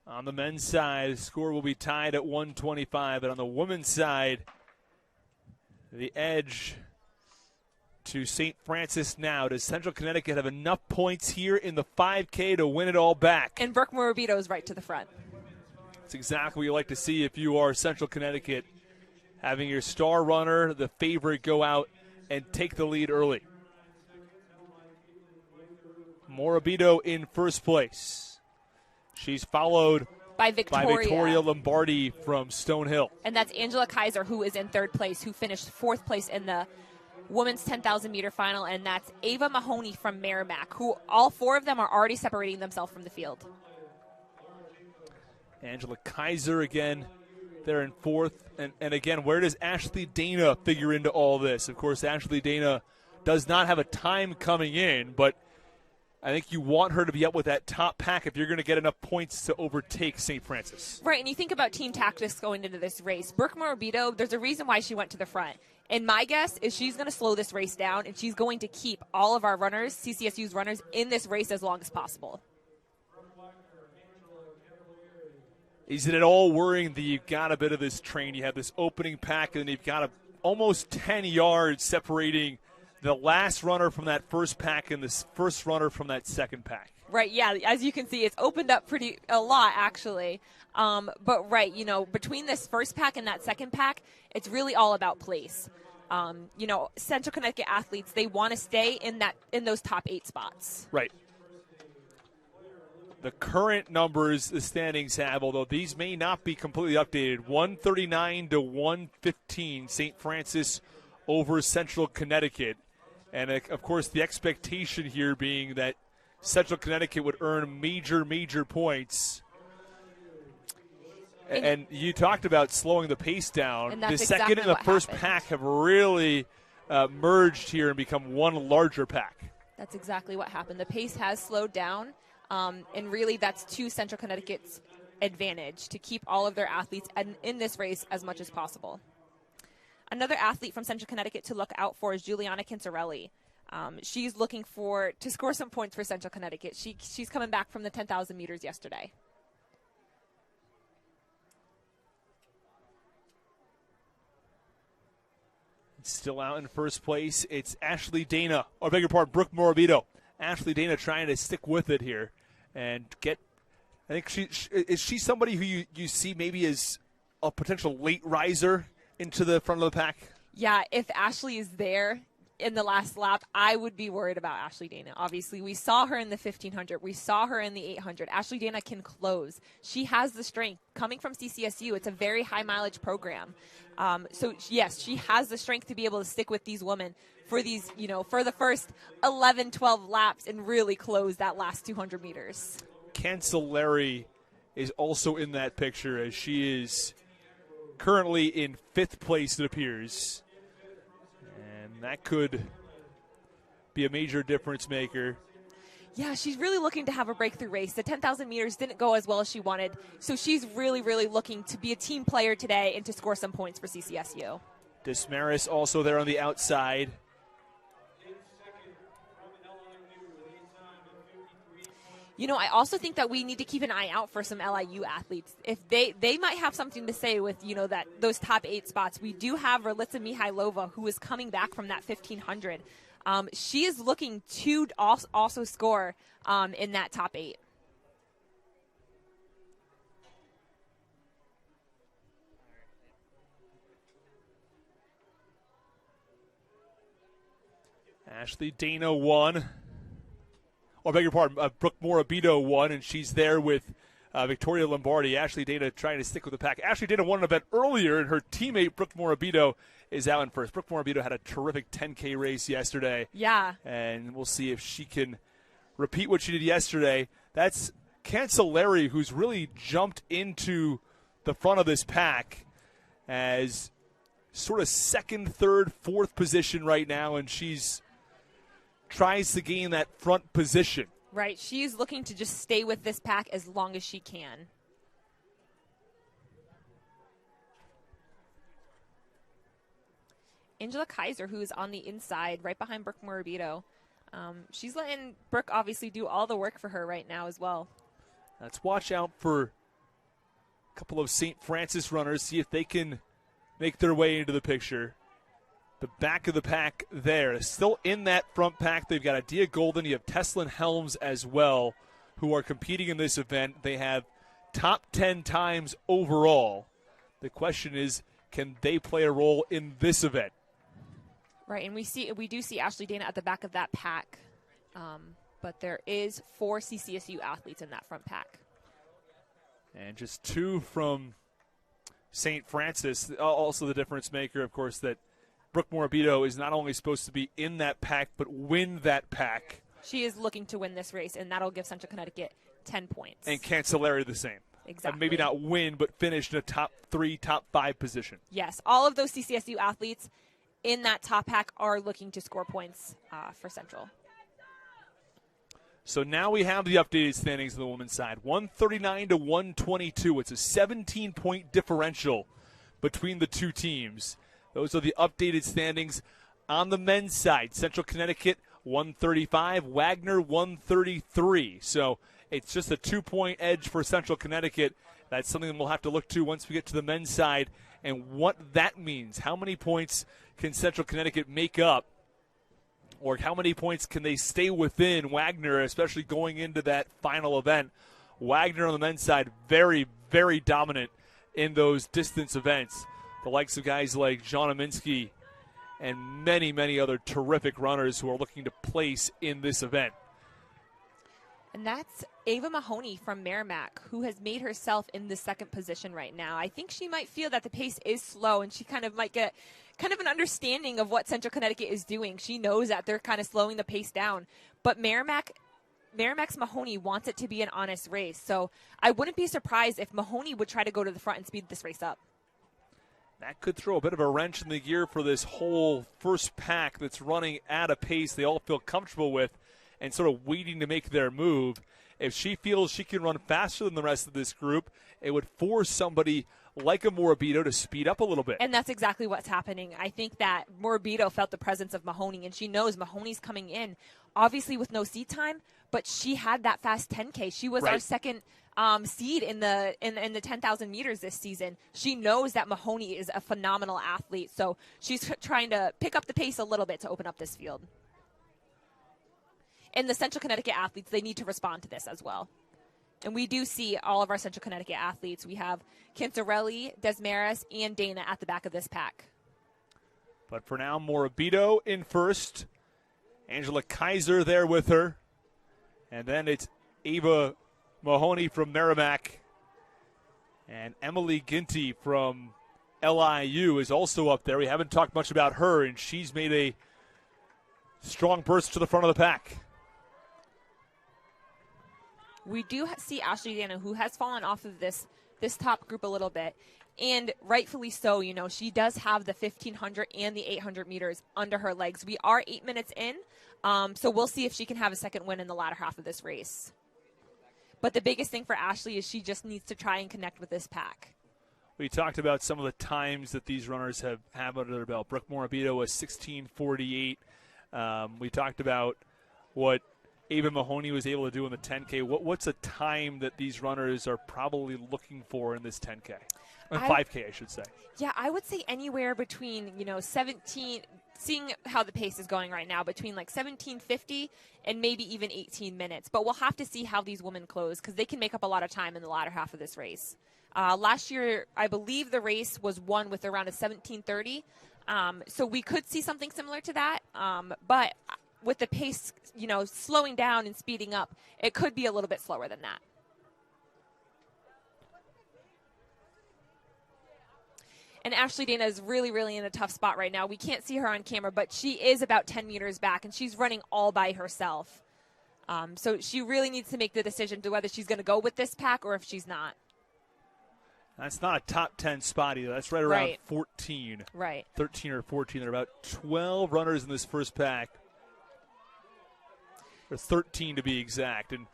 On the men's side, the score will be tied at 125. But on the women's side, the edge to St. Francis now. Does Central Connecticut have enough points here in the 5K to win it all back? And Brooke Morabito is right to the front. That's exactly what you like to see if you are Central Connecticut, having your star runner, the favorite, go out and take the lead early. Morabito in first place. She's followed by Victoria Lombardi from Stonehill. And that's Angela Kaiser, who is in third place, who finished fourth place in the women's 10,000-meter final. And that's Ava Mahoney from Merrimack, who all four of them are already separating themselves from the field. Angela Kaiser again there in fourth. And again, where does Ashley Dana figure into all this? Of course, Ashley Dana does not have a time coming in, but I think you want her to be up with that top pack if you're going to get enough points to overtake St. Francis. Right, and you think about team tactics going into this race. Brooke Morabito, there's a reason why she went to the front. And my guess is she's going to slow this race down, and she's going to keep all of our runners, CCSU's runners, in this race as long as possible. Is it at all worrying that you've got a bit of this train? You have this opening pack, and then you've got almost 10 yards separating the last runner from that first pack and the first runner from that second pack. Right, yeah, as you can see, it's opened up a lot, actually. But, right, between this first pack and that second pack, it's really all about place. Central Connecticut athletes, they want to stay in those top 8 spots. Right. The current numbers the standings have, although these may not be completely updated, 139 to 115, St. Francis over Central Connecticut. And, of course, the expectation here being that Central Connecticut would earn major, major points. And you talked about slowing the pace down. The second and the first pack have really merged here and become one larger pack. That's exactly what happened. The pace has slowed down, and really that's to Central Connecticut's advantage to keep all of their athletes in this race as much as possible. Another athlete from Central Connecticut to look out for is Juliana Kincerelli. She's looking to score some points for Central Connecticut. She's coming back from the 10,000 meters yesterday. Still out in first place, it's Ashley Dana, or beg your pardon, Brooke Morabito. Ashley Dana trying to stick with it here and get, I think is she somebody who you see maybe as a potential late riser into the front of the pack? Yeah, if Ashley is there in the last lap, I would be worried about Ashley Dana. Obviously, we saw her in the 1500. We saw her in the 800. Ashley Dana can close. She has the strength. Coming from CCSU, it's a very high-mileage program. So, yes, she has the strength to be able to stick with these women for these, for the first 11, 12 laps and really close that last 200 meters. Cancelleri is also in that picture as she is currently in 5th place, it appears. And that could be a major difference maker. Yeah, she's really looking to have a breakthrough race. The 10,000 meters didn't go as well as she wanted, so she's really, really looking to be a team player today and to score some points for CCSU. Desmaris also there on the outside. I also think that we need to keep an eye out for some LIU athletes. If they might have something to say with, that those top 8 spots. We do have Ralitza Mihailova, who is coming back from that 1500. She is looking to also score in that top 8. Ashley Dana won. Beg your pardon, Brooke Morabito won, and she's there with Victoria Lombardi. Ashley Dana trying to stick with the pack. Ashley Dana won an event earlier, and her teammate, Brooke Morabito, is out in first. Brooke Morabito had a terrific 10K race yesterday. Yeah. And we'll see if she can repeat what she did yesterday. That's Cancelleri, who's really jumped into the front of this pack as sort of second, third, fourth position right now, and she's tries to gain that front position. Right. She's looking to just stay with this pack as long as she can. Angela Kaiser, who is on the inside, right behind Brooke Morabito. She's letting Brooke obviously do all the work for her right now as well. Let's watch out for A couple of St. Francis runners, see if they can make their way into the picture. The back of the pack there. Still in that front pack, they've got Adia Golden. You have Teslin Helms as well, who are competing in this event. They have top 10 times overall. The question is, can they play a role in this event? Right, and we do see Ashley Dana at the back of that pack. But there is 4 CCSU athletes in that front pack. And just 2 from St. Francis. Also the difference maker, of course, that Brooke Morabito is not only supposed to be in that pack, but win that pack. She is looking to win this race, and that'll give Central Connecticut 10 points. And Cancelleri the same. Exactly. And maybe not win, but finish in a top 3, top 5 position. Yes, all of those CCSU athletes in that top pack are looking to score points for Central. So now we have the updated standings on the women's side. 139 to 122. It's a 17-point differential between the two teams. Those are the updated standings on the men's side. Central Connecticut 135, Wagner 133. So it's just a 2-point edge for Central Connecticut. That's something we'll have to look to once we get to the men's side and what that means. How many points can Central Connecticut make up? Or how many points can they stay within Wagner, especially going into that final event? Wagner on the men's side, very, very dominant in those distance events. The likes of guys like John Aminsky and many, many other terrific runners who are looking to place in this event. And that's Ava Mahoney from Merrimack, who has made herself in the second position right now. I think she might feel that the pace is slow, and she kind of might get kind of an understanding of what Central Connecticut is doing. She knows that they're kind of slowing the pace down. But Merrimack's Mahoney wants it to be an honest race. So I wouldn't be surprised if Mahoney would try to go to the front and speed this race up. That could throw a bit of a wrench in the gear for this whole first pack that's running at a pace they all feel comfortable with and sort of waiting to make their move. If she feels she can run faster than the rest of this group, it would force somebody like a Morabito to speed up a little bit. And that's exactly what's happening. I think that Morabito felt the presence of Mahoney, and she knows Mahoney's coming in, obviously with no seat time, but she had that fast 10K. She was our second seed in the 10,000 meters this season. She knows that Mahoney is a phenomenal athlete, so she's trying to pick up the pace a little bit to open up this field. And the Central Connecticut athletes, they need to respond to this as well. And we do see all of our Central Connecticut athletes. We have Cantarelli, Desmaris, and Dana at the back of this pack. But for now, Morabito in first. Angela Kaiser there with her. And then it's Ava Mahoney from Merrimack. And Emily Ginty from LIU is also up there. We haven't talked much about her, and she's made a strong burst to the front of the pack. We do see Ashley Dana, who has fallen off of this top group a little bit, and rightfully so. You know, she does have the 1,500 and the 800 meters under her legs. We are 8 minutes in, so we'll see if she can have a second win in the latter half of this race. But the biggest thing for Ashley is she just needs to try and connect with this pack. We talked about some of the times that these runners have under their belt. Brooke Morabito was 16:48. We talked about what Ava Mahoney was able to do in the 10K. What's a time that these runners are probably looking for in this 10K? 5K, I should say. Yeah, I would say anywhere between, 17, seeing how the pace is going right now, between like 17:50 and maybe even 18 minutes. But we'll have to see how these women close because they can make up a lot of time in the latter half of this race. Last year, I believe the race was won with around a 17:30. So we could see something similar to that. But with the pace, slowing down and speeding up, it could be a little bit slower than that. And Ashley Dana is really, really in a tough spot right now. We can't see her on camera, but she is about 10 meters back, and she's running all by herself. So she really needs to make the decision to whether she's going to go with this pack or if she's not. That's not a top 10 spot either. That's right around 14. Right. 13 or 14. There are about 12 runners in this first pack. Or 13 to be exact. And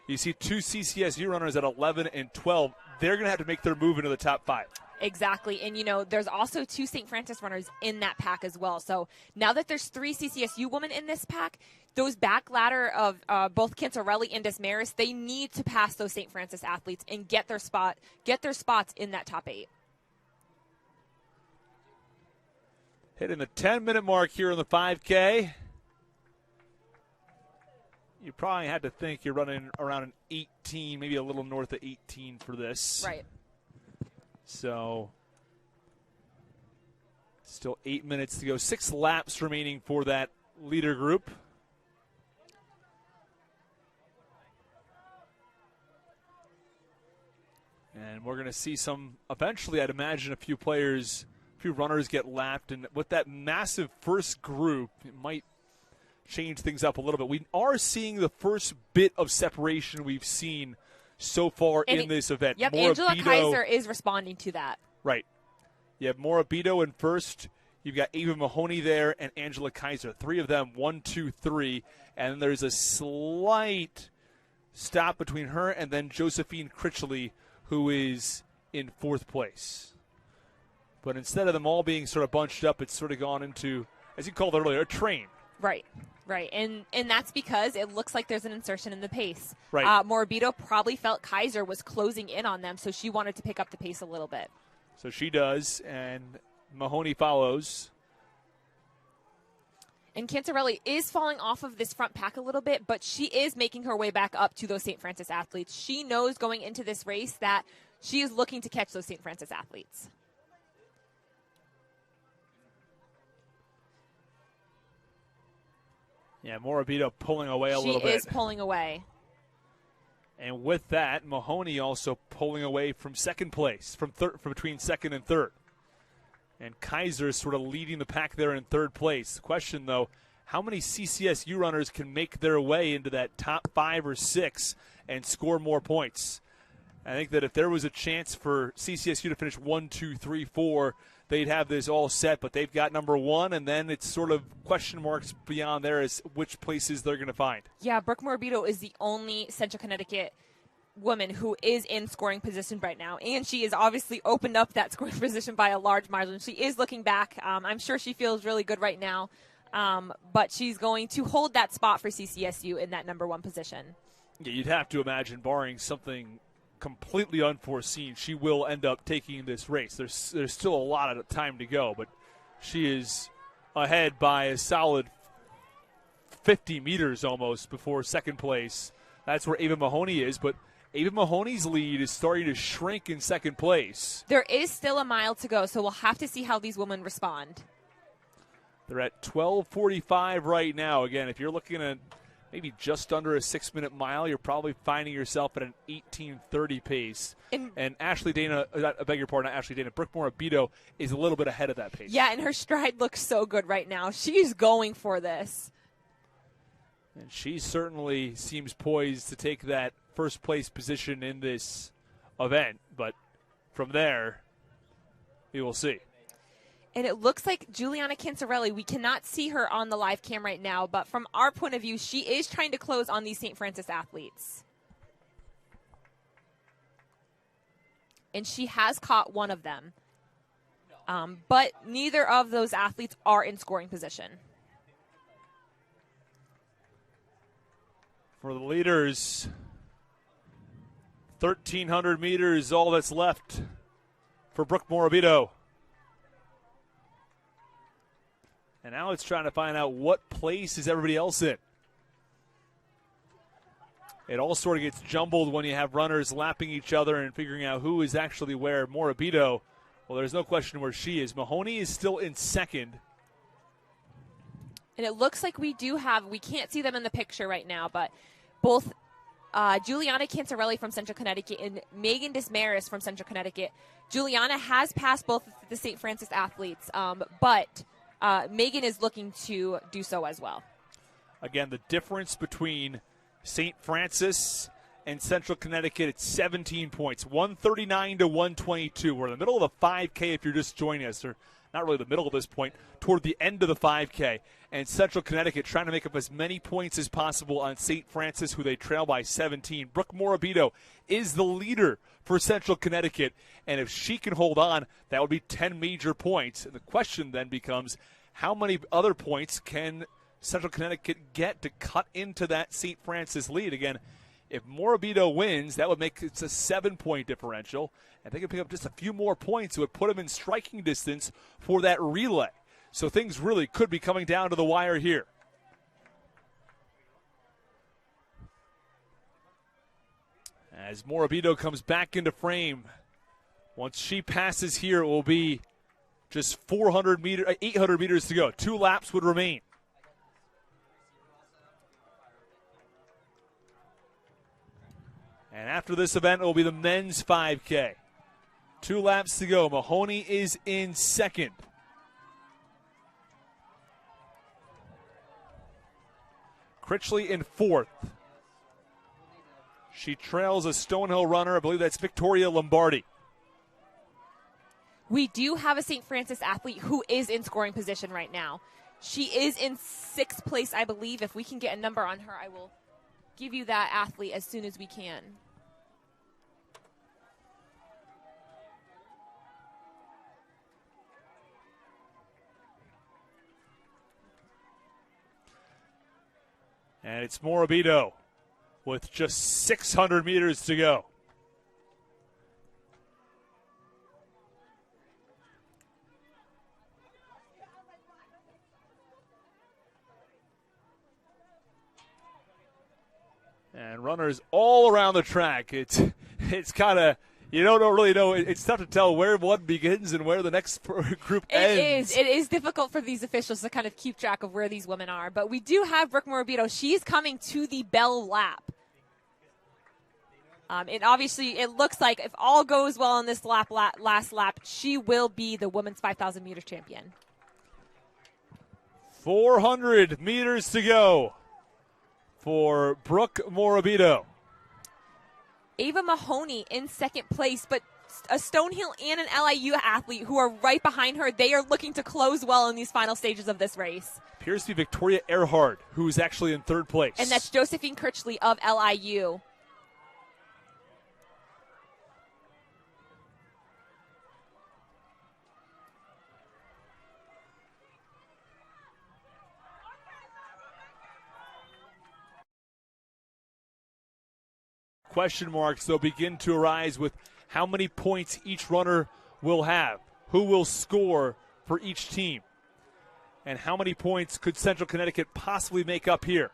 you see two CCSU runners at 11 and 12. They're going to have to make their move into the top 5. Exactly. And, there's also 2 St. Francis runners in that pack as well. So now that there's 3 CCSU women in this pack, those back ladder of both Cantarelli and Desmaris, they need to pass those St. Francis athletes and get their spots in that top 8. Hitting the 10-minute mark here in the 5K. You probably had to think you're running around an 18, maybe a little north of 18 for this. Right. So, still 8 minutes to go. 6 laps remaining for that leader group. And we're going to see eventually I'd imagine a few runners get lapped. And with that massive first group, it might change things up a little bit. We are seeing the first bit of separation we've seen so far in this event. Yep, Angela Kaiser is responding to that. Right. You have Maura Bito in first. You've got Ava Mahoney there and Angela Kaiser. 3 of them, 1, 2, 3. And there's a slight stop between her and then Josephine Critchley, who is in 4th place. But instead of them all being sort of bunched up, it's sort of gone into, as you called it earlier, a train. Right. Right, and that's because it looks like there's an insertion in the pace. Right. Morabito probably felt Kaiser was closing in on them, so she wanted to pick up the pace a little bit. So she does, and Mahoney follows. And Cantarelli is falling off of this front pack a little bit, but she is making her way back up to those St. Francis athletes. She knows going into this race that she is looking to catch those St. Francis athletes. Yeah, Morabito pulling away a little bit. She is pulling away. And with that, Mahoney also pulling away from second place, from between second and third. And Kaiser is sort of leading the pack there in third place. The question, though, how many CCSU runners can make their way into that top 5 or 6 and score more points? I think that if there was a chance for CCSU to finish 1, 2, 3, 4, they'd have this all set, but they've got number 1, and then it's sort of question marks beyond there as which places they're going to find. Yeah, Brooke Morabito is the only Central Connecticut woman who is in scoring position right now, and she has obviously opened up that scoring position by a large margin. She is looking back. I'm sure she feels really good right now, but she's going to hold that spot for CCSU in that number 1 position. Yeah, you'd have to imagine, barring something completely unforeseen, she will end up taking this race. There's still a lot of time to go, but she is ahead by a solid 50 meters almost before second place. That's where Ava Mahoney is, but Ava Mahoney's lead is starting to shrink in second place. There is still a mile to go, so we'll have to see how these women respond. They're at 12:45 right now. Again, if you're looking at maybe just under a 6-minute mile, you're probably finding yourself at an 18:30 pace. And Ashley Dana, I beg your pardon, not Ashley Dana, Brooke Morabito is a little bit ahead of that pace. Yeah, and her stride looks so good right now. She's going for this. And she certainly seems poised to take that first place position in this event. But from there, we will see. And it looks like Juliana Cantarelli, we cannot see her on the live cam right now, but from our point of view, she is trying to close on these St. Francis athletes. And she has caught one of them. But neither of those athletes are in scoring position. For the leaders, 1,300 meters is all that's left for Brooke Morabito. And now it's trying to find out what place is everybody else in. It all sort of gets jumbled when you have runners lapping each other and figuring out who is actually where. Morabito, well, there's no question where she is. Mahoney is still in second. And it looks like we can't see them in the picture right now, but both Juliana Cantarelli from Central Connecticut and Megan Desmaris from Central Connecticut. Juliana has passed both the St. Francis athletes, but Megan is looking to do so as well. Again, the difference between St. Francis and Central Connecticut, it's 17 points, 139 to 122. We're in the middle of the 5K if you're just joining us. There not really the middle of this point, toward the end of the 5K. And Central Connecticut trying to make up as many points as possible on St. Francis, who they trail by 17. Brooke Morabito is the leader for Central Connecticut, and if she can hold on, that would be 10 major points. And the question then becomes, how many other points can Central Connecticut get to cut into that St. Francis lead? Again, if Morabito wins, that would make it a 7-point differential, and they can pick up just a few more points. It would put them in striking distance for that relay. So things really could be coming down to the wire here. As Morabito comes back into frame, once she passes here, it will be just 800 meters to go. 2 laps would remain. And after this event, it will be the men's 5K. 2 laps to go. Mahoney is in second. Critchley in fourth. She trails a Stonehill runner. I believe that's Victoria Lombardi. We do have a St. Francis athlete who is in scoring position right now. She is in 6th place, I believe. If we can get a number on her, I will give you that athlete as soon as we can. And it's Morabito with just 600 meters to go. And runners all around the track. It's kind of, you don't really know. It's tough to tell where one begins and where the next group ends. It is difficult for these officials to kind of keep track of where these women are. But we do have Brooke Morabito. She's coming to the bell lap. And obviously, it looks like if all goes well in this last lap, she will be the women's 5,000 meter champion. 400 meters to go for Brooke Morabito. Ava Mahoney in 2nd place, but a Stonehill and an LIU athlete who are right behind her. They are looking to close well in these final stages of this race. Appears to be Victoria Earhart, who is actually in 3rd place. And that's Josephine Critchley of LIU. Question marks, though, begin to arise with how many points each runner will have, who will score for each team, and how many points could Central Connecticut possibly make up here.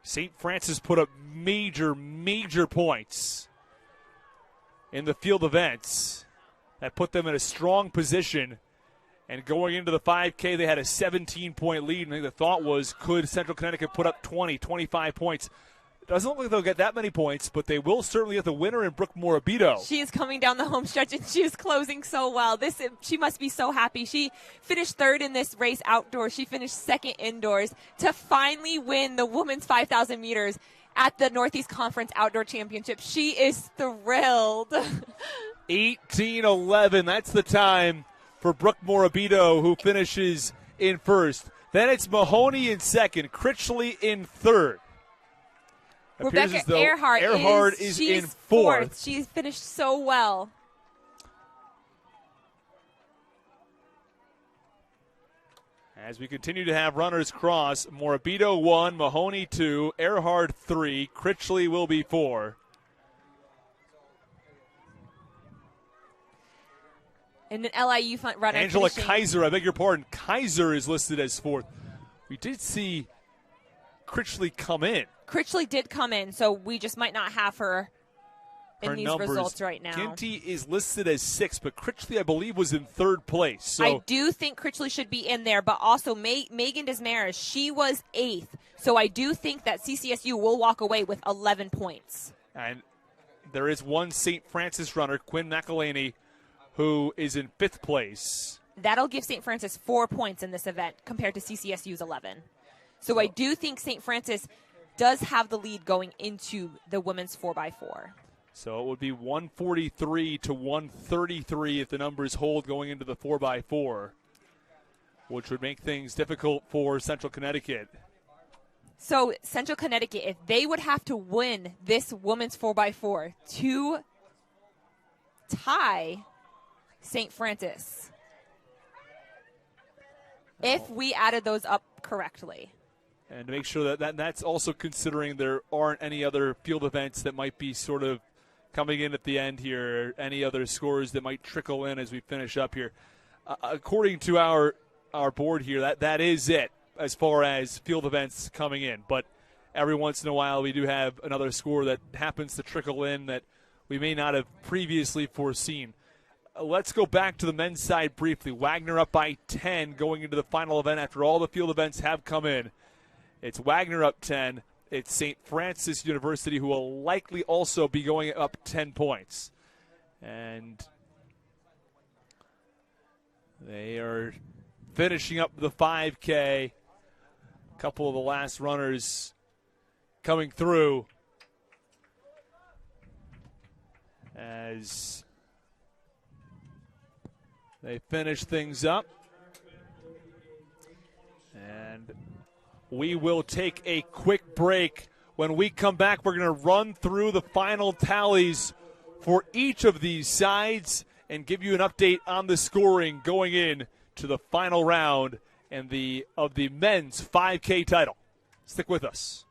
St. Francis put up major points in the field events that put them in a strong position. And going into the 5K, they had a 17-point lead. And I think the thought was, could Central Connecticut put up 20, 25 points? It doesn't look like they'll get that many points, but they will certainly get the winner in Brooke Morabito. She is coming down the home stretch, and she is closing so well. She must be so happy. She finished 3rd in this race outdoors. She finished 2nd indoors to finally win the women's 5,000 meters at the Northeast Conference Outdoor Championship. She is thrilled. 18:11, that's the time for Brooke Morabito, who finishes in 1st. Then it's Mahoney in 2nd, Critchley in 3rd. Rebecca Earhart is in 4th. She's finished so well. As we continue to have runners cross, Morabito 1, Mahoney 2, Earhart 3, Critchley will be 4. And an LIU runner. Angela finishing. Kaiser, I beg your pardon. Kaiser is listed as 4th. We did see Critchley come in. Critchley did come in, so we just might not have her in these numbers. results right now. Ginty is listed as 6th, but Critchley, I believe, was in 3rd place. So I do think Critchley should be in there, but also Megan Desmarais, she was 8th. So I do think that CCSU will walk away with 11 points. And there is one St. Francis runner, Quinn McElhaney, who is in 5th place. That'll give St. Francis 4 points in this event compared to CCSU's 11. So I do think St. Francis does have the lead going into the women's 4x4. So it would be 143 to 133 if the numbers hold going into the 4x4, which would make things difficult for Central Connecticut. So Central Connecticut, if they would have to win this women's 4x4 to tie St. Francis, if we added those up correctly. And to make sure that's also considering there aren't any other field events that might be sort of coming in at the end here, any other scores that might trickle in as we finish up here. According to our board here, that is it as far as field events coming in. But every once in a while we do have another score that happens to trickle in that we may not have previously foreseen. Let's go back to the men's side briefly. Wagner up by 10 going into the final event after all the field events have come in. It's Wagner up 10. It's St. Francis University who will likely also be going up 10 points. And they are finishing up the 5K. A couple of the last runners coming through as they finish things up. And we will take a quick break. When we come back, we're going to run through the final tallies for each of these sides and give you an update on the scoring going in to the final round and of the men's 5K title. Stick with us.